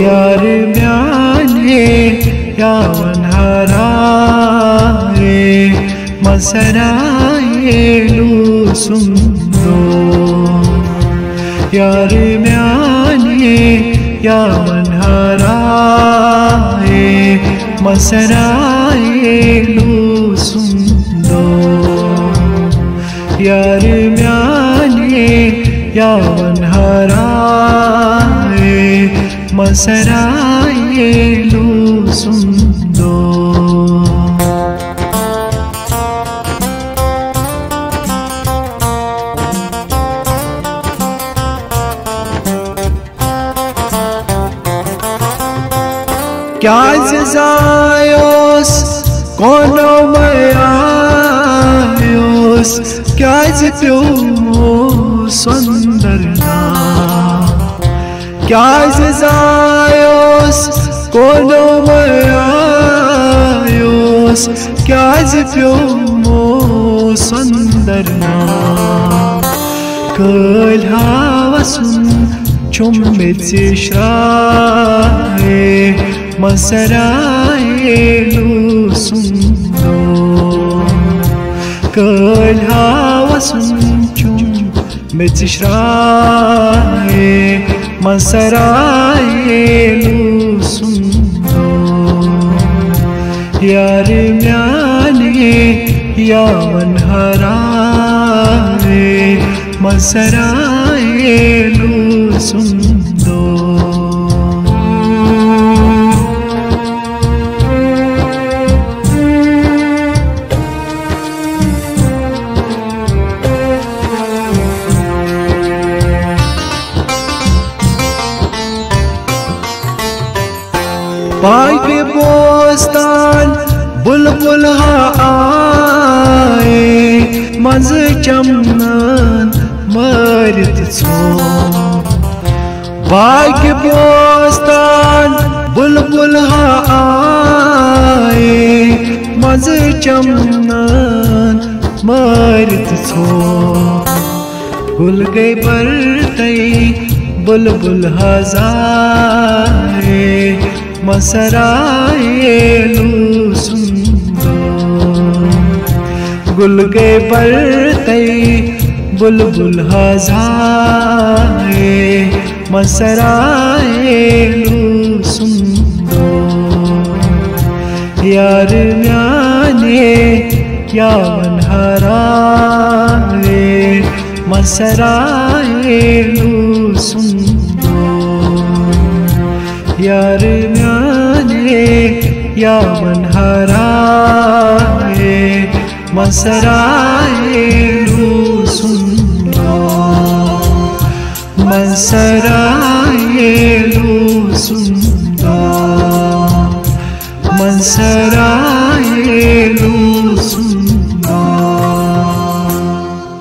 यार म्याने यावन हराए मसराएलु सुंदो यार म्याने यावन हराए मसराएलु सुंदो यार म्याने यावन हराए मसराएलु सुंदो क्या ज़ायोस कोनो मयायोस क्या प्योमो सुंदरना क्या ज़ायोस कोनो मयायोस क्या प्योमो सुंदरना कल हावसुन चुम्बित श्राए मसराएलु सुंदो कल हावसुन चुम्बित श्राए मसराएलु सुंदो यार म्याने यावन हराए मसराएलु सुंदो पाके बोस्तान बुलबुल आए मज चमन मरत छो पाके बोस्तान बुलबुल आए मज चमन मरत छो गुल गई बरतई बुलबुल हजारे मसराएलु सुंदो गुल गए बरतई बुलबुल हजारे मसराएलु सुंदो यार म्याने यावन हराए मसराएलु सुंदो यार म्याने यावन हराए मसराएलु सुंदो मसरा